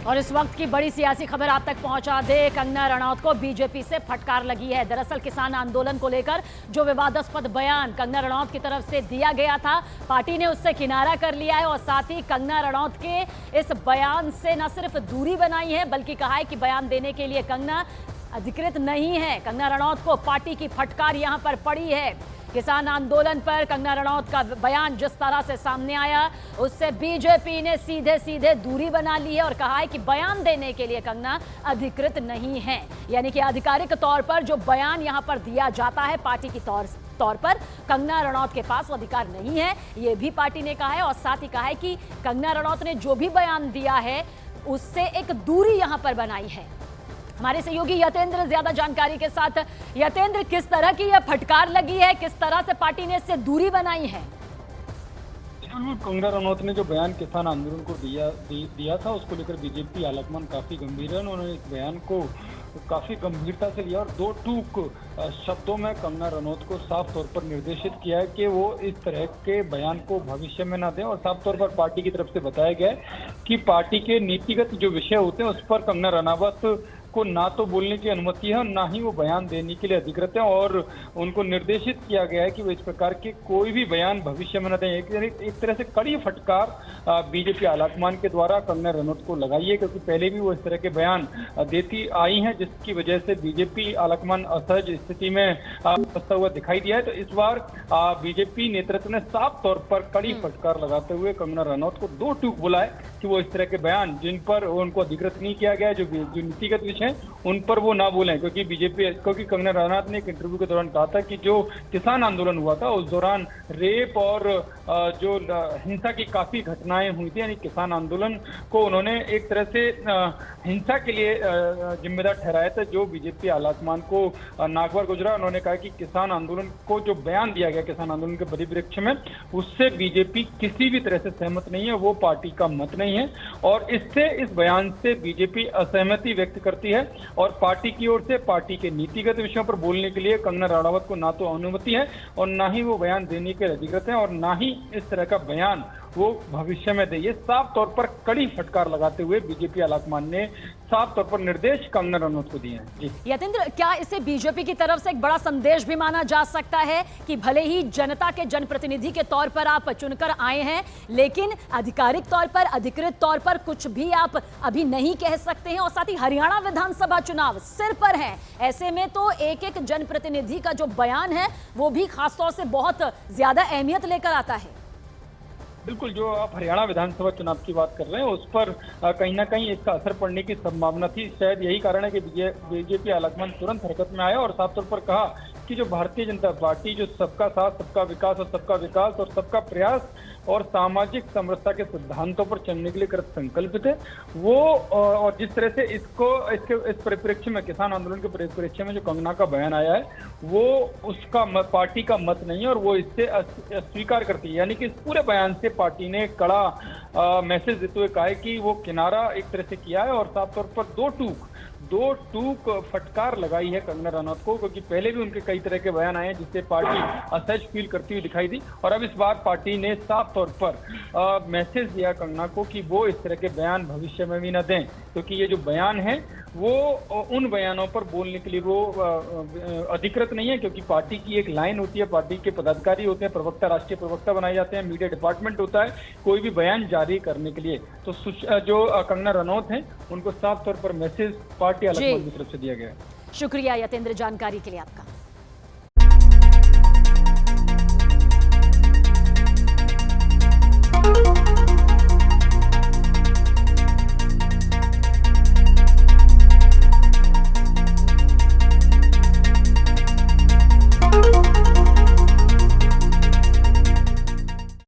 और इस वक्त की बड़ी सियासी खबर आप तक पहुंचा दे। कंगना रनौत को बीजेपी से फटकार लगी है। दरअसल किसान आंदोलन को लेकर जो विवादास्पद बयान कंगना रनौत की तरफ से दिया गया था, पार्टी ने उससे किनारा कर लिया है और साथ ही कंगना रनौत के इस बयान से न सिर्फ दूरी बनाई है बल्कि कहा है कि बयान देने के लिए कंगना अधिकृत नहीं है। कंगना रनौत को पार्टी की फटकार यहां पर पड़ी है। किसान आंदोलन पर कंगना रनौत का बयान जिस तरह से सामने आया, उससे बीजेपी ने सीधे सीधे दूरी बना ली है और कहा है कि बयान देने के लिए कंगना अधिकृत नहीं है। यानी कि आधिकारिक तौर पर जो बयान यहां पर दिया जाता है पार्टी की तौर पर, कंगना रनौत के पास वो अधिकार नहीं है, ये भी पार्टी ने कहा है। और साथ ही कहा है कि कंगना रनौत ने जो भी बयान दिया है उससे एक दूरी यहां पर बनाई है। हमारे सहयोगी यतेंद्र ज्यादा जानकारी के साथ। यतेंद्र, किस तरह की यह फटकार लगी है, किस तरह से पार्टी ने इससे दूरी बनाई है? कंगना रनौत ने जो बयान किसान आंदोलन को दिया था, उसको लेकर बीजेपी आलाकमान काफी गंभीर है। उन्होंने इस बयान को काफी गंभीरता से लिया और दो टूक शब्दों में कंगना रनौत को साफ तौर पर निर्देशित किया है कि वो इस तरह के बयान को भविष्य में ना दें। और साफ तौर पर पार्टी की तरफ से बताया गया है कि पार्टी के नीतिगत जो विषय होते हैं उस पर कंगना रनावत को ना तो बोलने की अनुमति है और ना ही वो बयान देने के लिए अधिकृत है। और उनको निर्देशित किया गया है कि वो इस प्रकार के कोई भी बयान भविष्य में न दें। एक तरह से कड़ी फटकार बीजेपी आलाकमान के द्वारा कंगना रनौत को लगाई है, क्योंकि पहले भी वो इस तरह के बयान देती आई हैं, जिसकी वजह से बीजेपी आलाकमान असहज स्थिति में फंसा हुआ दिखाई दिया है। तो इस बार बीजेपी नेतृत्व ने साफ तौर पर कड़ी फटकार लगाते हुए कंगना रनौत को दो टूक बोला है कि वो इस तरह के बयान जिन पर उनको अधिकृत नहीं किया गया, जो नीतिगत विषय उन पर वो ना बोलें। क्योंकि कंगना रनौत ने एक इंटरव्यू के दौरान कहा था कि जो किसान आंदोलन हुआ था उस दौरान रेप और जो हिंसा की काफी घटनाएं हुई थी। यानी किसान आंदोलन को उन्होंने एक तरह से हिंसा के लिए जिम्मेदार ठहराया था, जो बीजेपी आलाकमान को नागवार गुजरा। उन्होंने कहा कि किसान आंदोलन को जो बयान दिया गया किसान आंदोलन के परिप्रेक्ष्य में, उससे बीजेपी किसी भी तरह से सहमत नहीं है, वो पार्टी का मत नहीं है। और इससे इस बयान से बीजेपी असहमति व्यक्त करती है और पार्टी की ओर से पार्टी के नीतिगत विषयों पर बोलने के लिए कंगना रनौत को ना तो अनुमति है और ना ही वो बयान देने के अधिकृत है और ना ही इस तरह का बयान वो भविष्य में दे। ये साफ तौर पर कड़ी फटकार लगाते हुए बीजेपी आलाकमान ने साफ तौर पर निर्देश कंगना रनौत को दिए हैं। यतेंद्र, क्या इसे बीजेपी की तरफ से एक बड़ा संदेश भी माना जा सकता है कि भले ही जनता के जनप्रतिनिधि के तौर पर आप चुनकर आए हैं, लेकिन आधिकारिक तौर पर, अधिकृत तौर पर कुछ भी आप अभी नहीं कह सकते हैं? और साथ ही हरियाणा विधानसभा चुनाव सिर पर है, ऐसे में तो एक एक जनप्रतिनिधि का जो बयान है वो भी खासतौर से बहुत ज्यादा अहमियत लेकर आता है। बिल्कुल, जो आप हरियाणा विधानसभा चुनाव की बात कर रहे हैं उस पर कहीं ना कहीं इसका असर पड़ने की संभावना थी। शायद यही कारण है कि बीजेपी आलाकमान तुरंत हरकत में आया और साफ तौर पर कहा कि जो भारतीय जनता पार्टी जो सबका साथ, सबका विकास और सबका प्रयास और सामाजिक समरसता के सिद्धांतों पर चलने के लिए कृत संकल्पित है, वो और जिस तरह से इस परिप्रेक्ष्य में, किसान आंदोलन के परिप्रेक्ष्य में जो कंगना का बयान आया है, वो उसका पार्टी का मत नहीं है और वो इससे अस्वीकार करती है। यानी कि इस पूरे बयान से पार्टी ने कड़ा मैसेज देते हुए कहा है कि वो किनारा एक तरह से किया है और साफ तौर पर दो टूक फटकार लगाई है कंगना रनौत को, क्योंकि पहले भी उनके कई तरह के बयान आए हैं जिससे पार्टी असहज फील करती हुई दिखाई दी। और अब इस बार पार्टी ने साफ तौर पर मैसेज दिया कंगना को कि वो इस तरह के बयान भविष्य में भी न दें, क्योंकि ये जो बयान है वो उन बयानों पर बोलने के लिए वो अधिकृत नहीं है। क्योंकि पार्टी की एक लाइन होती है, पार्टी के पदाधिकारी होते हैं, प्रवक्ता, राष्ट्रीय प्रवक्ता बनाए जाते हैं, मीडिया डिपार्टमेंट होता है कोई भी बयान जारी करने के लिए। तो जो कंगना रनौत हैं उनको साफ तौर पर मैसेज पार्टी आलाकमान की तरफ से दिया गया है। शुक्रिया यतेंद्र जानकारी के लिए आपका।